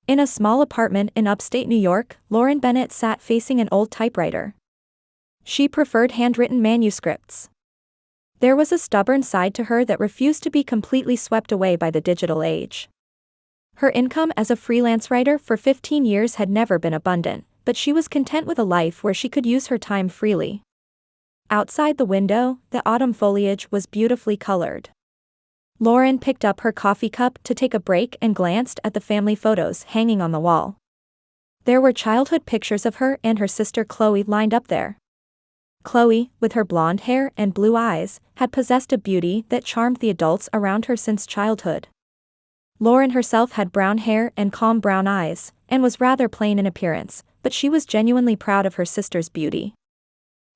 In a small apartment in upstate New York, Lauren Bennett sat facing an old typewriter. She preferred handwritten manuscripts. There was a stubborn side to her that refused to be completely swept away by the digital age. Her income as a freelance writer for 15 years had never been abundant, but she was content with a life where she could use her time freely. Outside the window, the autumn foliage was beautifully colored. Lauren picked up her coffee cup to take a break and glanced at the family photos hanging on the wall. There were childhood pictures of her and her sister Khloe lined up there. Khloe, with her blonde hair and blue eyes, had possessed a beauty that charmed the adults around her since childhood. Lauren herself had brown hair and calm brown eyes, and was rather plain in appearance, but she was genuinely proud of her sister's beauty.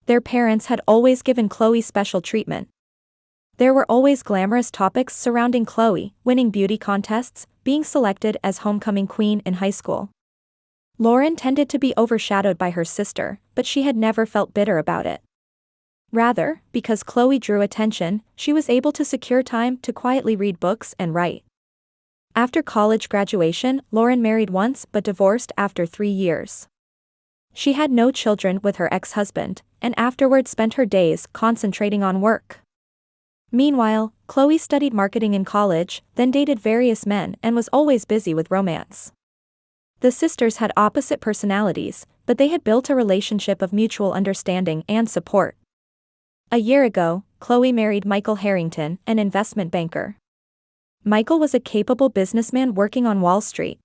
Their parents had always given Khloe special treatment. There were always glamorous topics surrounding Khloe, winning beauty contests, being selected as homecoming queen in high school. Lauren tended to be overshadowed by her sister, but she had never felt bitter about it. Rather, because Khloe drew attention, she was able to secure time to quietly read books and write. After college graduation, Lauren married once but divorced after 3 years. She had no children with her ex-husband, and afterwards spent her days concentrating on work. Meanwhile, Khloe studied marketing in college, then dated various men and was always busy with romance. The sisters had opposite personalities, but they had built a relationship of mutual understanding and support. A year ago, Khloe married Michael Harrington, an investment banker. Michael was a capable businessman working on Wall Street.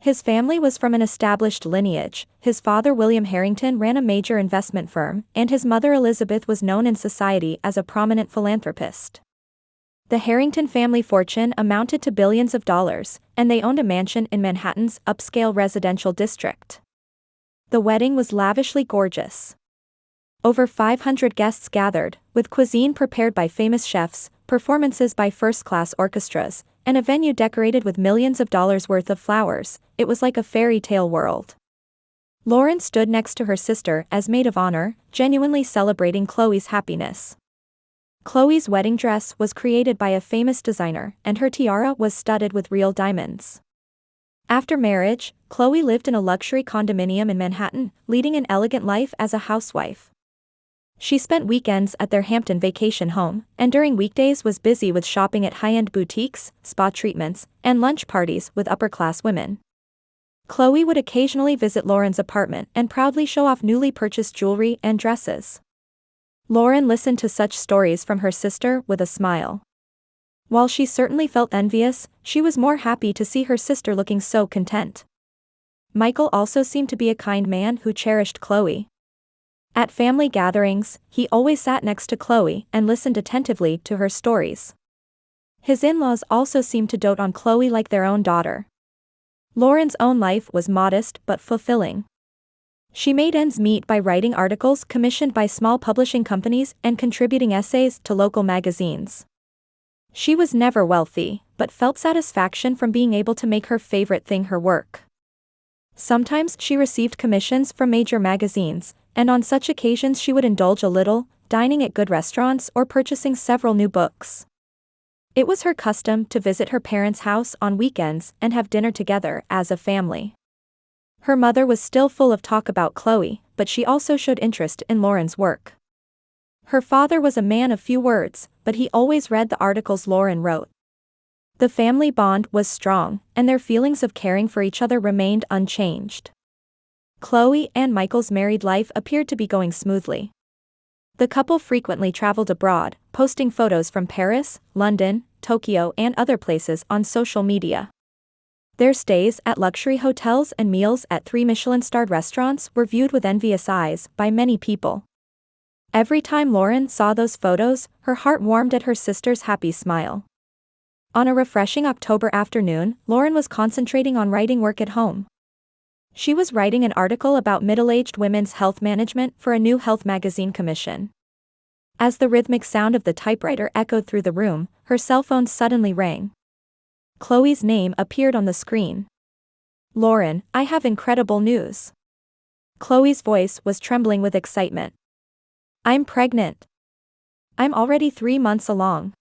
His family was from an established lineage. His father William Harrington ran a major investment firm, and his mother Elizabeth was known in society as a prominent philanthropist. The Harrington family fortune amounted to billions of dollars, and they owned a mansion in Manhattan's upscale residential district. The wedding was lavishly gorgeous. Over 500 guests gathered, with cuisine prepared by famous chefs, performances by first-class orchestras, and a venue decorated with millions of dollars worth of flowers. It was like a fairy tale world. Lauren stood next to her sister as maid of honor, genuinely celebrating Khloe's happiness. Khloe's wedding dress was created by a famous designer, and her tiara was studded with real diamonds. After marriage, Khloe lived in a luxury condominium in Manhattan, leading an elegant life as a housewife. She spent weekends at their Hampton vacation home, and during weekdays was busy with shopping at high-end boutiques, spa treatments, and lunch parties with upper-class women. Khloe would occasionally visit Lauren's apartment and proudly show off newly purchased jewelry and dresses. Lauren listened to such stories from her sister with a smile. While she certainly felt envious, she was more happy to see her sister looking so content. Michael also seemed to be a kind man who cherished Khloe. At family gatherings, he always sat next to Khloe and listened attentively to her stories. His in-laws also seemed to dote on Khloe like their own daughter. Lauren's own life was modest but fulfilling. She made ends meet by writing articles commissioned by small publishing companies and contributing essays to local magazines. She was never wealthy, but felt satisfaction from being able to make her favorite thing her work. Sometimes she received commissions from major magazines, and on such occasions she would indulge a little, dining at good restaurants or purchasing several new books. It was her custom to visit her parents' house on weekends and have dinner together as a family. Her mother was still full of talk about Khloe, but she also showed interest in Lauren's work. Her father was a man of few words, but he always read the articles Lauren wrote. The family bond was strong, and their feelings of caring for each other remained unchanged. Khloe and Michael's married life appeared to be going smoothly. The couple frequently traveled abroad, posting photos from Paris, London, Tokyo, and other places on social media. Their stays at luxury hotels and meals at 3 Michelin-starred restaurants were viewed with envious eyes by many people. Every time Lauren saw those photos, her heart warmed at her sister's happy smile. On a refreshing October afternoon, Lauren was concentrating on writing work at home. She was writing an article about middle-aged women's health management for a new health magazine commission. As the rhythmic sound of the typewriter echoed through the room, her cell phone suddenly rang. Khloe's name appeared on the screen. "Lauren, I have incredible news." Khloe's voice was trembling with excitement. "I'm pregnant. I'm already 3 months along."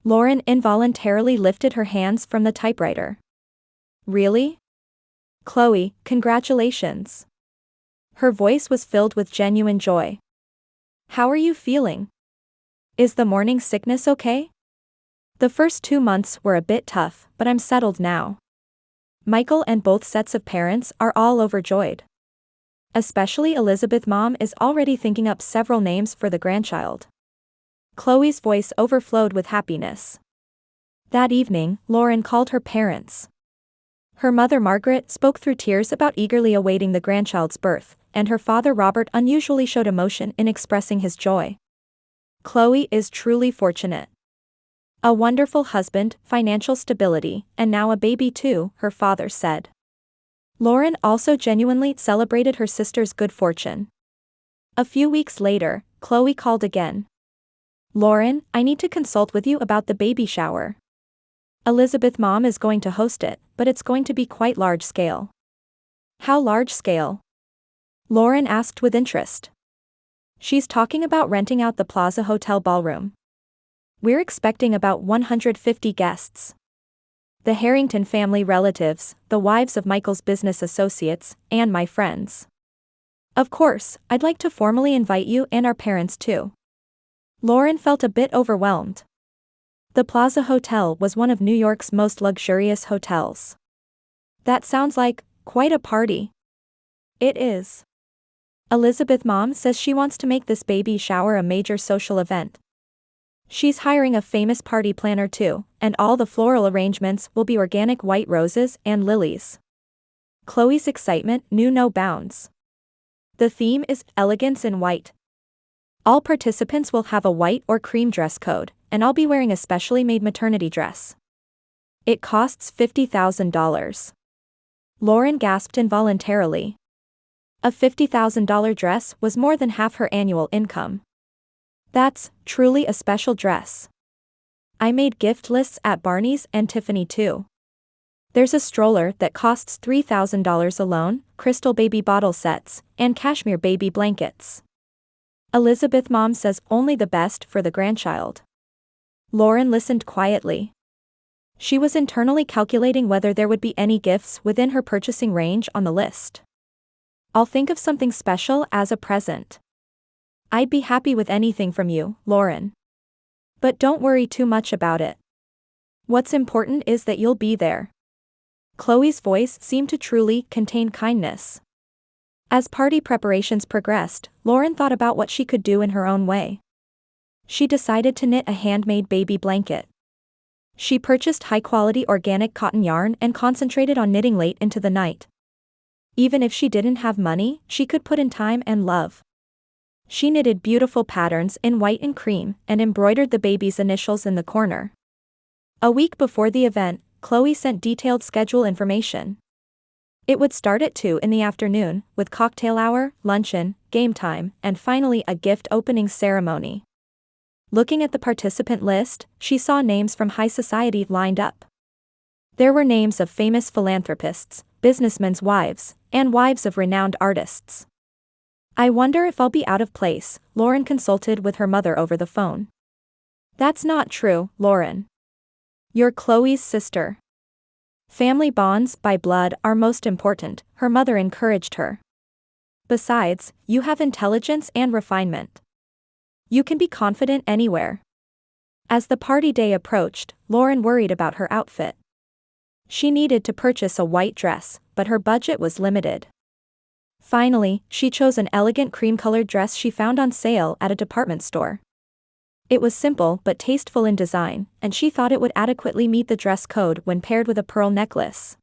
Lauren involuntarily lifted her hands from the typewriter. "Really?" Khloe, congratulations. Her voice was filled with genuine joy. How are you feeling? Is the morning sickness okay? The first 2 months were a bit tough, but I'm settled now. Michael and both sets of parents are all overjoyed. Especially Elizabeth's mom is already thinking up several names for the grandchild. Khloe's voice overflowed with happiness. That evening, Lauren called her parents. Her mother Margaret spoke through tears about eagerly awaiting the grandchild's birth, and her father Robert unusually showed emotion in expressing his joy. Khloe is truly fortunate. A wonderful husband, financial stability, and now a baby too, her father said. Lauren also genuinely celebrated her sister's good fortune. A few weeks later, Khloe called again. Lauren, I need to consult with you about the baby shower. Elizabeth's mom is going to host it, but it's going to be quite large scale. How large scale? Lauren asked with interest. She's talking about renting out the Plaza Hotel ballroom. We're expecting about 150 guests. The Harrington family relatives, the wives of Michael's business associates, and my friends. Of course, I'd like to formally invite you and our parents too. Lauren felt a bit overwhelmed. The Plaza Hotel was one of New York's most luxurious hotels. That sounds like quite a party. It is. Elizabeth's mom says she wants to make this baby shower a major social event. She's hiring a famous party planner too, and all the floral arrangements will be organic white roses and lilies. Khloe's excitement knew no bounds. The theme is elegance in white. All participants will have a white or cream dress code, and I'll be wearing a specially made maternity dress. It costs $50,000. Lauren gasped involuntarily. A $50,000 dress was more than half her annual income. That's truly a special dress. I made gift lists at Barney's and Tiffany too. There's a stroller that costs $3,000 alone, crystal baby bottle sets, and cashmere baby blankets. Elizabeth's mom says only the best for the grandchild. Lauren listened quietly. She was internally calculating whether there would be any gifts within her purchasing range on the list. I'll think of something special as a present. I'd be happy with anything from you, Lauren. But don't worry too much about it. What's important is that you'll be there. Khloe's voice seemed to truly contain kindness. As party preparations progressed, Lauren thought about what she could do in her own way. She decided to knit a handmade baby blanket. She purchased high-quality organic cotton yarn and concentrated on knitting late into the night. Even if she didn't have money, she could put in time and love. She knitted beautiful patterns in white and cream and embroidered the baby's initials in the corner. A week before the event, Khloe sent detailed schedule information. It would start at 2 in the afternoon, with cocktail hour, luncheon, game time, and finally a gift opening ceremony. Looking at the participant list, she saw names from high society lined up. There were names of famous philanthropists, businessmen's wives, and wives of renowned artists. I wonder if I'll be out of place, Lauren consulted with her mother over the phone. That's not true, Lauren. You're Khloe's sister. Family bonds by blood are most important, her mother encouraged her. Besides, you have intelligence and refinement. You can be confident anywhere. As the party day approached, Lauren worried about her outfit. She needed to purchase a white dress, but her budget was limited. Finally, she chose an elegant cream-colored dress she found on sale at a department store. It was simple but tasteful in design, and she thought it would adequately meet the dress code when paired with a pearl necklace.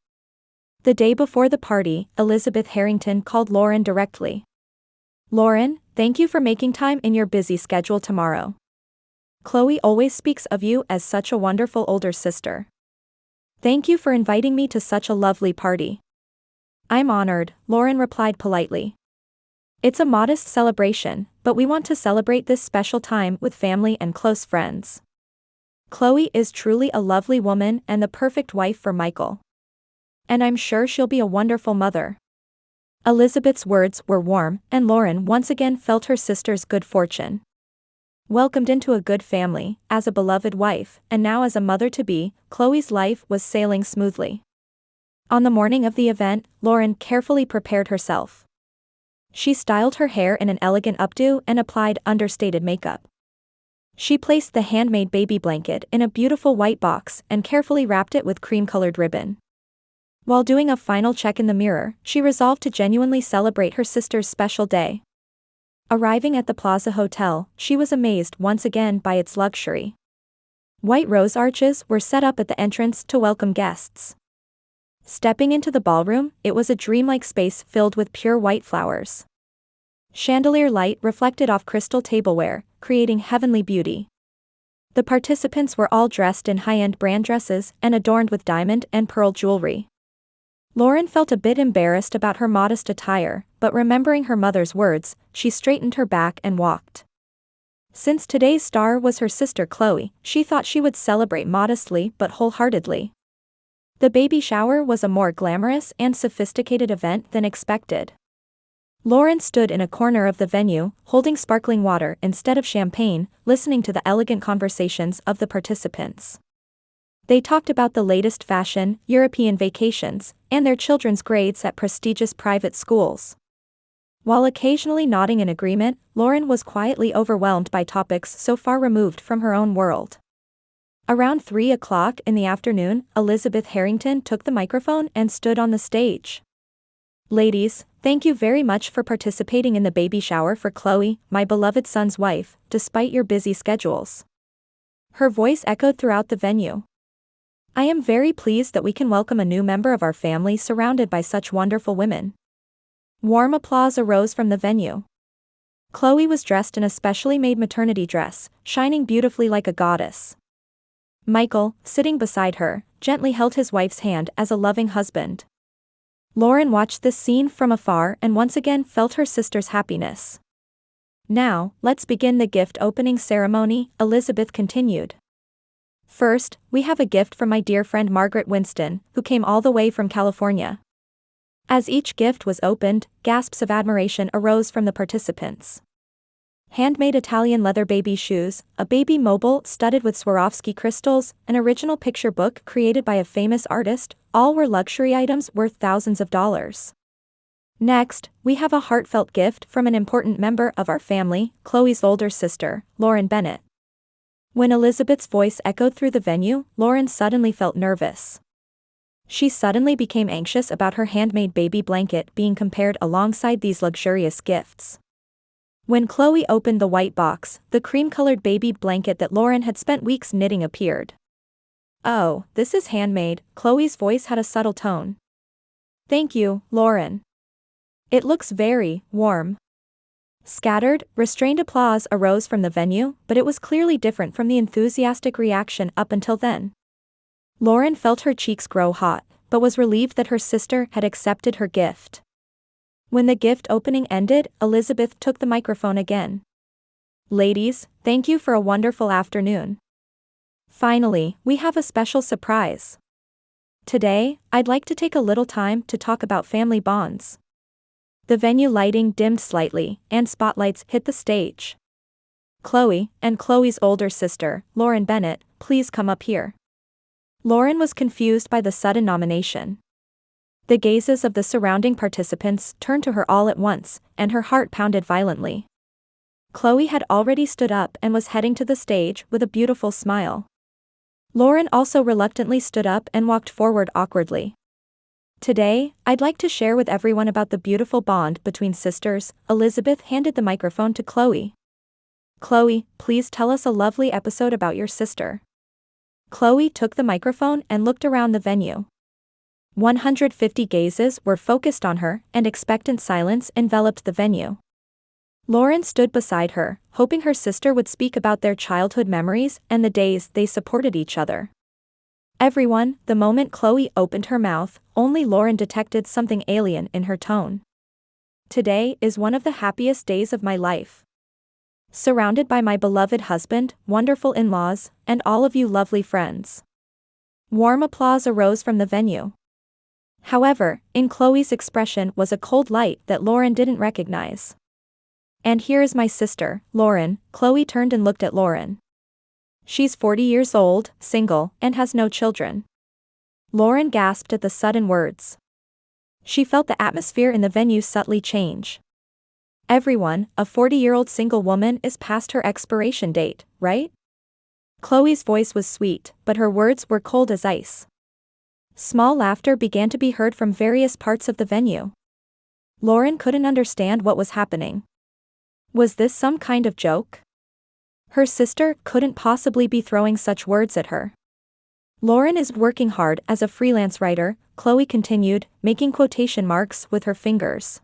The day before the party, Elizabeth Harrington called Lauren directly. Lauren, thank you for making time in your busy schedule tomorrow. Khloe always speaks of you as such a wonderful older sister. Thank you for inviting me to such a lovely party. I'm honored, Lauren replied politely. It's a modest celebration, but we want to celebrate this special time with family and close friends. Khloe is truly a lovely woman and the perfect wife for Michael. And I'm sure she'll be a wonderful mother. Elizabeth's words were warm, and Lauren once again felt her sister's good fortune. Welcomed into a good family, as a beloved wife, and now as a mother-to-be, Khloe's life was sailing smoothly. On the morning of the event, Lauren carefully prepared herself. She styled her hair in an elegant updo and applied understated makeup. She placed the handmade baby blanket in a beautiful white box and carefully wrapped it with cream-colored ribbon. While doing a final check in the mirror, she resolved to genuinely celebrate her sister's special day. Arriving at the Plaza Hotel, she was amazed once again by its luxury. White rose arches were set up at the entrance to welcome guests. Stepping into the ballroom, it was a dreamlike space filled with pure white flowers. Chandelier light reflected off crystal tableware, creating heavenly beauty. The participants were all dressed in high-end brand dresses and adorned with diamond and pearl jewelry. Lauren felt a bit embarrassed about her modest attire, but remembering her mother's words, she straightened her back and walked. Since today's star was her sister Khloe, she thought she would celebrate modestly but wholeheartedly. The baby shower was a more glamorous and sophisticated event than expected. Lauren stood in a corner of the venue, holding sparkling water instead of champagne, listening to the elegant conversations of the participants. They talked about the latest fashion, European vacations, and their children's grades at prestigious private schools. While occasionally nodding in agreement, Lauren was quietly overwhelmed by topics so far removed from her own world. Around 3 o'clock in the afternoon, Elizabeth Harrington took the microphone and stood on the stage. "Ladies, thank you very much for participating in the baby shower for Khloe, my beloved son's wife, despite your busy schedules." Her voice echoed throughout the venue. "I am very pleased that we can welcome a new member of our family surrounded by such wonderful women." Warm applause arose from the venue. Khloe was dressed in a specially made maternity dress, shining beautifully like a goddess. Michael, sitting beside her, gently held his wife's hand as a loving husband. Lauren watched this scene from afar and once again felt her sister's happiness. "Now, let's begin the gift opening ceremony," Elizabeth continued. "First, we have a gift from my dear friend Margaret Winston, who came all the way from California." As each gift was opened, gasps of admiration arose from the participants. Handmade Italian leather baby shoes, a baby mobile studded with Swarovski crystals, an original picture book created by a famous artist, all were luxury items worth thousands of dollars. Next, we have a heartfelt gift from an important member of our family, Khloe's older sister, Lauren Bennett. When Elizabeth's voice echoed through the venue, Lauren suddenly felt nervous. She suddenly became anxious about her handmade baby blanket being compared alongside these luxurious gifts. When Khloe opened the white box, the cream-colored baby blanket that Lauren had spent weeks knitting appeared. "Oh, this is handmade," Khloe's voice had a subtle tone. "Thank you, Lauren. It looks very warm." Scattered, restrained applause arose from the venue, but it was clearly different from the enthusiastic reaction up until then. Lauren felt her cheeks grow hot, but was relieved that her sister had accepted her gift. When the gift opening ended, Elizabeth took the microphone again. "Ladies, thank you for a wonderful afternoon. Finally, we have a special surprise. Today, I'd like to take a little time to talk about family bonds." The venue lighting dimmed slightly, and spotlights hit the stage. "Khloe, and Khloe's older sister, Lauren Bennett, please come up here." Lauren was confused by the sudden nomination. The gazes of the surrounding participants turned to her all at once, and her heart pounded violently. Khloe had already stood up and was heading to the stage with a beautiful smile. Lauren also reluctantly stood up and walked forward awkwardly. "Today, I'd like to share with everyone about the beautiful bond between sisters." Elizabeth handed the microphone to Khloe. "Khloe, please tell us a lovely episode about your sister." Khloe took the microphone and looked around the venue. 150 gazes were focused on her, and expectant silence enveloped the venue. Lauren stood beside her, hoping her sister would speak about their childhood memories and the days they supported each other. Everyone, the moment Khloe opened her mouth, only Lauren detected something alien in her tone. "Today is one of the happiest days of my life. Surrounded by my beloved husband, wonderful in-laws, and all of you lovely friends." Warm applause arose from the venue. However, in Khloe's expression was a cold light that Lauren didn't recognize. "And here is my sister, Lauren." Khloe turned and looked at Lauren. "She's 40 years old, single, and has no children." Lauren gasped at the sudden words. She felt the atmosphere in the venue subtly change. Everyone, a 40-year-old single woman is past her expiration date, right? Khloe's voice was sweet, but her words were cold as ice. Small laughter began to be heard from various parts of the venue. Lauren couldn't understand what was happening. Was this some kind of joke? Her sister couldn't possibly be throwing such words at her. Lauren is working hard as a freelance writer, Khloe continued, making quotation marks with her fingers.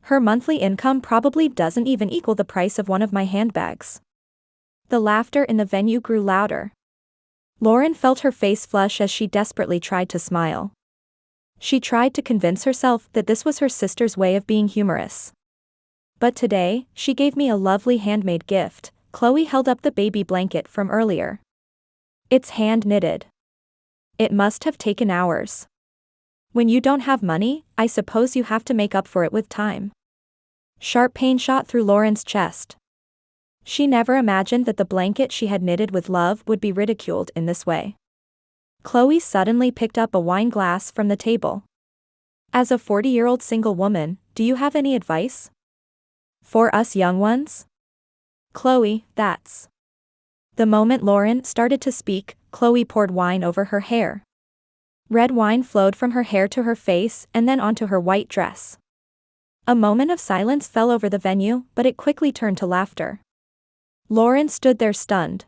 Her monthly income probably doesn't even equal the price of one of my handbags. The laughter in the venue grew louder. Lauren felt her face flush as she desperately tried to smile. She tried to convince herself that this was her sister's way of being humorous. But today, she gave me a lovely handmade gift. Khloe held up the baby blanket from earlier. It's hand-knitted. It must have taken hours. When you don't have money, I suppose you have to make up for it with time. Sharp pain shot through Lauren's chest. She never imagined that the blanket she had knitted with love would be ridiculed in this way. Khloe suddenly picked up a wine glass from the table. As a 40-year-old single woman, do you have any advice? For us young ones? Khloe, that's. The moment Lauren started to speak, Khloe poured wine over her hair. Red wine flowed from her hair to her face and then onto her white dress. A moment of silence fell over the venue, but it quickly turned to laughter. Lauren stood there stunned.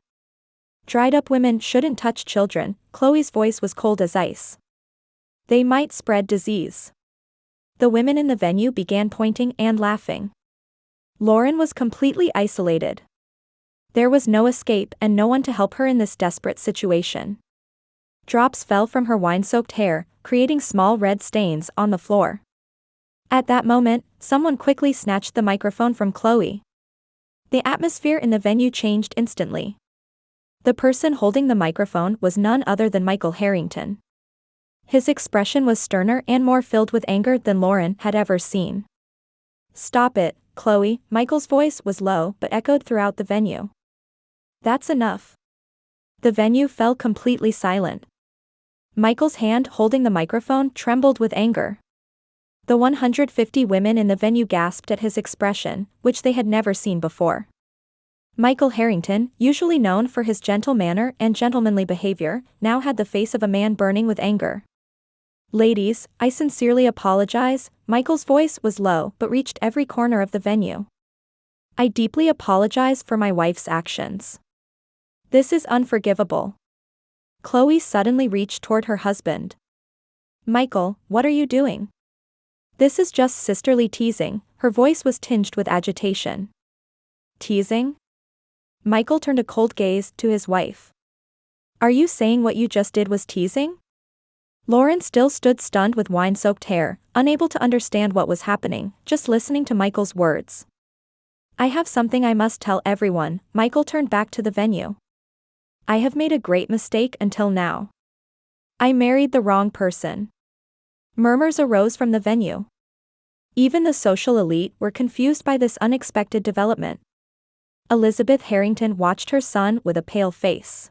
Dried-up women shouldn't touch children, Khloe's voice was cold as ice. They might spread disease. The women in the venue began pointing and laughing. Lauren was completely isolated. There was no escape and no one to help her in this desperate situation. Drops fell from her wine-soaked hair, creating small red stains on the floor. At that moment, someone quickly snatched the microphone from Khloe. The atmosphere in the venue changed instantly. The person holding the microphone was none other than Michael Harrington. His expression was sterner and more filled with anger than Lauren had ever seen. Stop it, Khloe, Michael's voice was low but echoed throughout the venue. That's enough. The venue fell completely silent. Michael's hand holding the microphone trembled with anger. The 150 women in the venue gasped at his expression, which they had never seen before. Michael Harrington, usually known for his gentle manner and gentlemanly behavior, now had the face of a man burning with anger. Ladies, I sincerely apologize, Michael's voice was low but reached every corner of the venue. I deeply apologize for my wife's actions. This is unforgivable. Khloe suddenly reached toward her husband. Michael, what are you doing? This is just sisterly teasing, her voice was tinged with agitation. Teasing? Michael turned a cold gaze to his wife. Are you saying what you just did was teasing? Lauren still stood stunned with wine-soaked hair, unable to understand what was happening, just listening to Michael's words. I have something I must tell everyone, Michael turned back to the venue. I have made a great mistake until now. I married the wrong person. Murmurs arose from the venue. Even the social elite were confused by this unexpected development. Elizabeth Harrington watched her son with a pale face.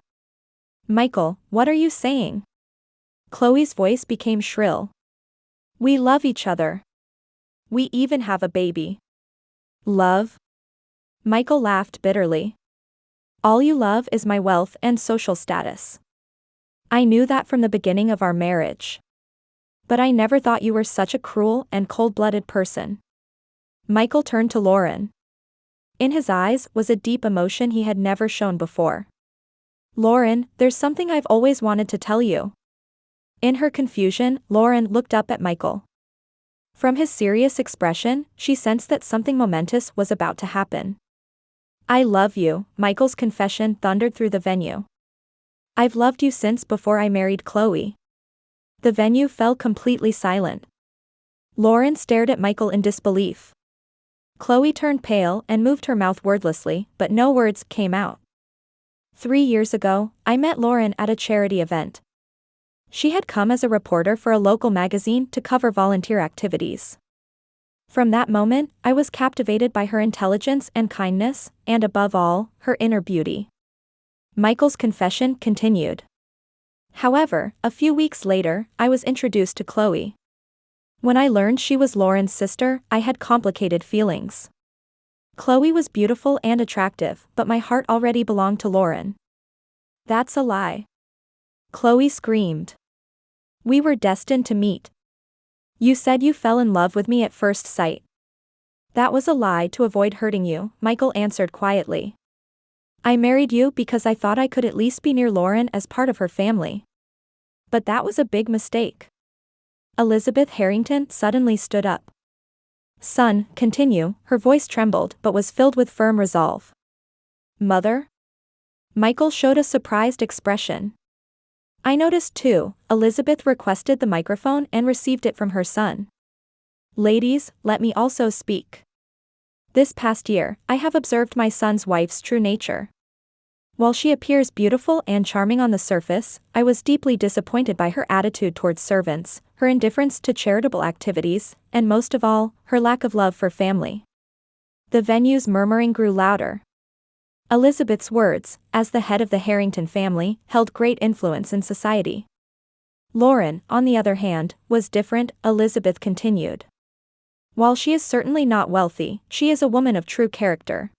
Michael, what are you saying? Khloe's voice became shrill. We love each other. We even have a baby. Love? Michael laughed bitterly. All you love is my wealth and social status. I knew that from the beginning of our marriage. But I never thought you were such a cruel and cold-blooded person. Michael turned to Lauren. In his eyes was a deep emotion he had never shown before. Lauren, there's something I've always wanted to tell you. In her confusion, Lauren looked up at Michael. From his serious expression, she sensed that something momentous was about to happen. I love you, Michael's confession thundered through the venue. I've loved you since before I married Khloe. The venue fell completely silent. Lauren stared at Michael in disbelief. Khloe turned pale and moved her mouth wordlessly, but no words came out. 3 years ago, I met Lauren at a charity event. She had come as a reporter for a local magazine to cover volunteer activities. From that moment, I was captivated by her intelligence and kindness, and above all, her inner beauty. Michael's confession continued. However, a few weeks later, I was introduced to Khloe. When I learned she was Lauren's sister, I had complicated feelings. Khloe was beautiful and attractive, but my heart already belonged to Lauren. That's a lie. Khloe screamed. We were destined to meet. You said you fell in love with me at first sight. That was a lie to avoid hurting you, Michael answered quietly. I married you because I thought I could at least be near Lauren as part of her family. But that was a big mistake. Elizabeth Harrington suddenly stood up. Son, continue, her voice trembled but was filled with firm resolve. Mother? Michael showed a surprised expression. I noticed too, Elizabeth requested the microphone and received it from her son. Ladies, let me also speak. This past year, I have observed my son's wife's true nature. While she appears beautiful and charming on the surface, I was deeply disappointed by her attitude towards servants, her indifference to charitable activities, and most of all, her lack of love for family. The venue's murmuring grew louder. Elizabeth's words, as the head of the Harrington family, held great influence in society. Lauren, on the other hand, was different, Elizabeth continued. While she is certainly not wealthy, she is a woman of true character.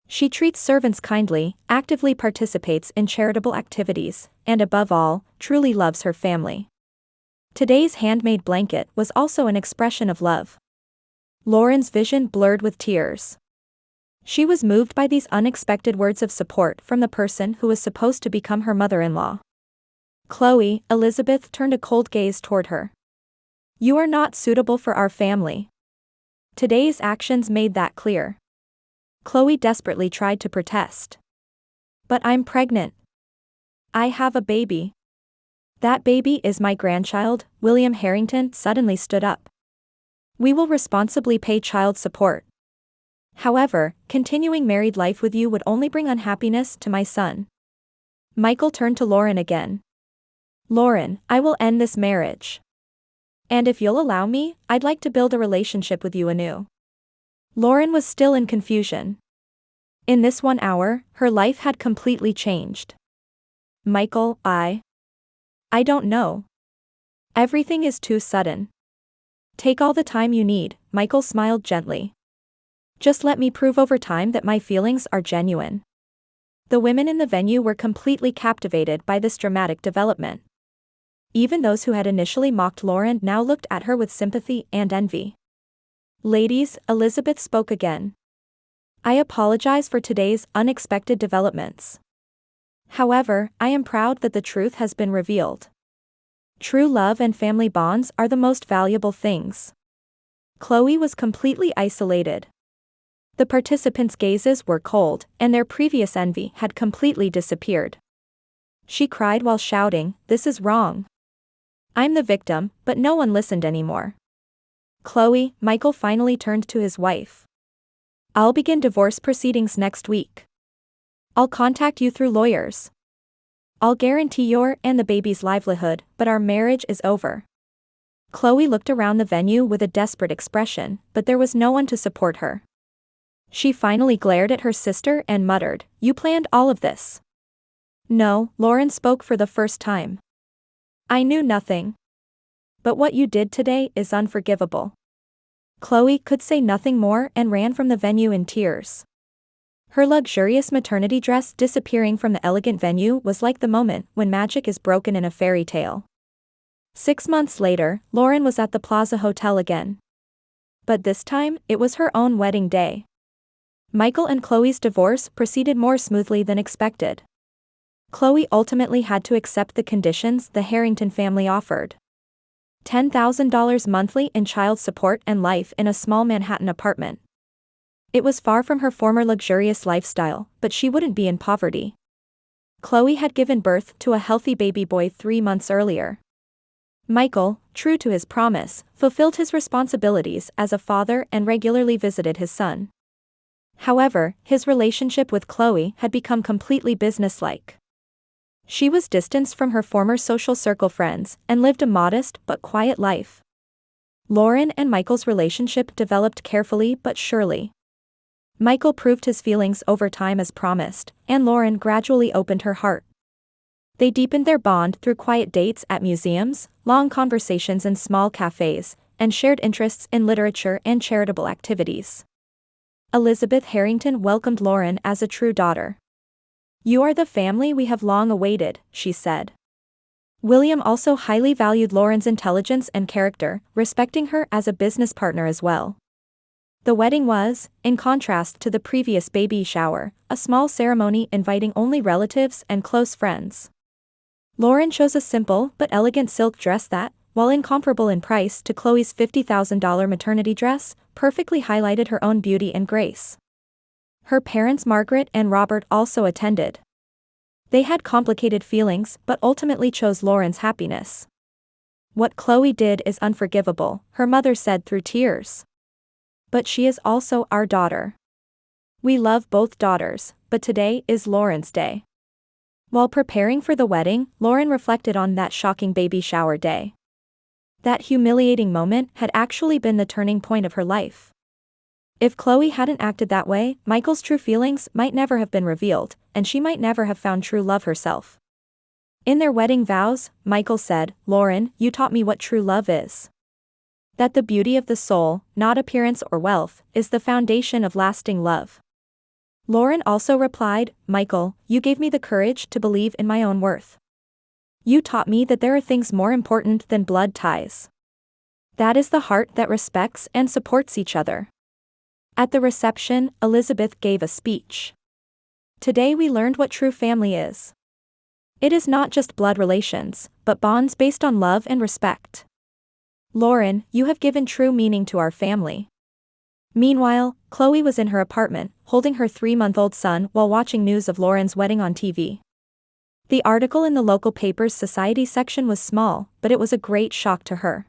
She treats servants kindly, actively participates in charitable activities, and above all, truly loves her family. Today's handmade blanket was also an expression of love. Lauren's vision blurred with tears. She was moved by these unexpected words of support from the person who was supposed to become her mother-in-law. Khloe, Elizabeth turned a cold gaze toward her. You are not suitable for our family. Today's actions made that clear. Khloe desperately tried to protest. But I'm pregnant. I have a baby. That baby is my grandchild, William Harrington suddenly stood up. We will responsibly pay child support. However, continuing married life with you would only bring unhappiness to my son. Michael turned to Lauren again. Lauren, I will end this marriage. And if you'll allow me, I'd like to build a relationship with you anew. Lauren was still in confusion. In this 1 hour, her life had completely changed. Michael, I don't know. Everything is too sudden. Take all the time you need, Michael smiled gently. Just let me prove over time that my feelings are genuine. The women in the venue were completely captivated by this dramatic development. Even those who had initially mocked Lauren now looked at her with sympathy and envy. Ladies, Elizabeth spoke again. I apologize for today's unexpected developments. However, I am proud that the truth has been revealed. True love and family bonds are the most valuable things. Khloe was completely isolated. The participants' gazes were cold, and their previous envy had completely disappeared. She cried while shouting, "This is wrong. I'm the victim," but no one listened anymore. Khloe, Michael finally turned to his wife. I'll begin divorce proceedings next week. I'll contact you through lawyers. I'll guarantee your and the baby's livelihood, but our marriage is over. Khloe looked around the venue with a desperate expression, but there was no one to support her. She finally glared at her sister and muttered, "You planned all of this." No, Lauren spoke for the first time. I knew nothing. But what you did today is unforgivable. Khloe could say nothing more and ran from the venue in tears. Her luxurious maternity dress disappearing from the elegant venue was like the moment when magic is broken in a fairy tale. 6 months later, Lauren was at the Plaza Hotel again. But this time, it was her own wedding day. Michael and Khloe's divorce proceeded more smoothly than expected. Khloe ultimately had to accept the conditions the Harrington family offered. $10,000 monthly in child support and life in a small Manhattan apartment. It was far from her former luxurious lifestyle, but she wouldn't be in poverty. Khloe had given birth to a healthy baby boy 3 months earlier. Michael, true to his promise, fulfilled his responsibilities as a father and regularly visited his son. However, his relationship with Khloe had become completely businesslike. She was distanced from her former social circle friends and lived a modest but quiet life. Lauren and Michael's relationship developed carefully but surely. Michael proved his feelings over time as promised, and Lauren gradually opened her heart. They deepened their bond through quiet dates at museums, long conversations in small cafes, and shared interests in literature and charitable activities. Elizabeth Harrington welcomed Lauren as a true daughter. "You are the family we have long awaited," she said. William also highly valued Lauren's intelligence and character, respecting her as a business partner as well. The wedding was, in contrast to the previous baby shower, a small ceremony inviting only relatives and close friends. Lauren chose a simple but elegant silk dress that, while incomparable in price to Khloe's $50,000 maternity dress, perfectly highlighted her own beauty and grace. Her parents Margaret and Robert also attended. They had complicated feelings but ultimately chose Lauren's happiness. "What Khloe did is unforgivable," her mother said through tears. "But she is also our daughter. We love both daughters, but today is Lauren's day." While preparing for the wedding, Lauren reflected on that shocking baby shower day. That humiliating moment had actually been the turning point of her life. If Khloe hadn't acted that way, Michael's true feelings might never have been revealed, and she might never have found true love herself. In their wedding vows, Michael said, "Lauren, you taught me what true love is. That the beauty of the soul, not appearance or wealth, is the foundation of lasting love." Lauren also replied, "Michael, you gave me the courage to believe in my own worth. You taught me that there are things more important than blood ties. That is the heart that respects and supports each other." At the reception, Elizabeth gave a speech. "Today we learned what true family is. It is not just blood relations, but bonds based on love and respect. Lauren, you have given true meaning to our family." Meanwhile, Khloe was in her apartment, holding her 3-month-old son while watching news of Lauren's wedding on TV. The article in the local paper's society section was small, but it was a great shock to her.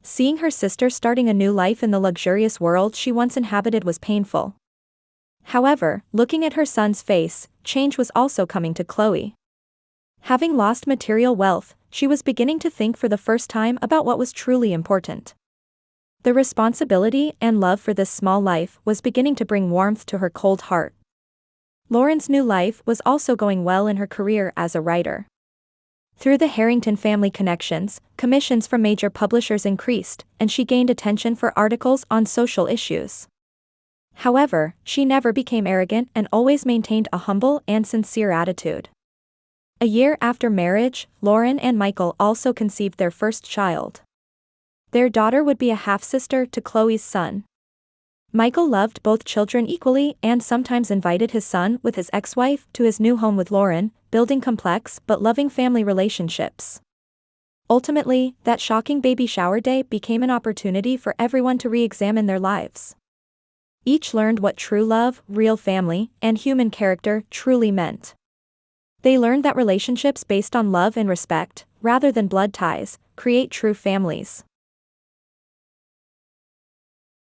Seeing her sister starting a new life in the luxurious world she once inhabited was painful. However, looking at her son's face, change was also coming to Khloe. Having lost material wealth, she was beginning to think for the first time about what was truly important. The responsibility and love for this small life was beginning to bring warmth to her cold heart. Lauren's new life was also going well in her career as a writer. Through the Harrington family connections, commissions from major publishers increased, and she gained attention for articles on social issues. However, she never became arrogant and always maintained a humble and sincere attitude. A year after marriage, Lauren and Michael also conceived their first child. Their daughter would be a half-sister to Khloe's son. Michael loved both children equally and sometimes invited his son with his ex-wife to his new home with Lauren, building complex but loving family relationships. Ultimately, that shocking baby shower day became an opportunity for everyone to re-examine their lives. Each learned what true love, real family, and human character truly meant. They learned that relationships based on love and respect, rather than blood ties, create true families.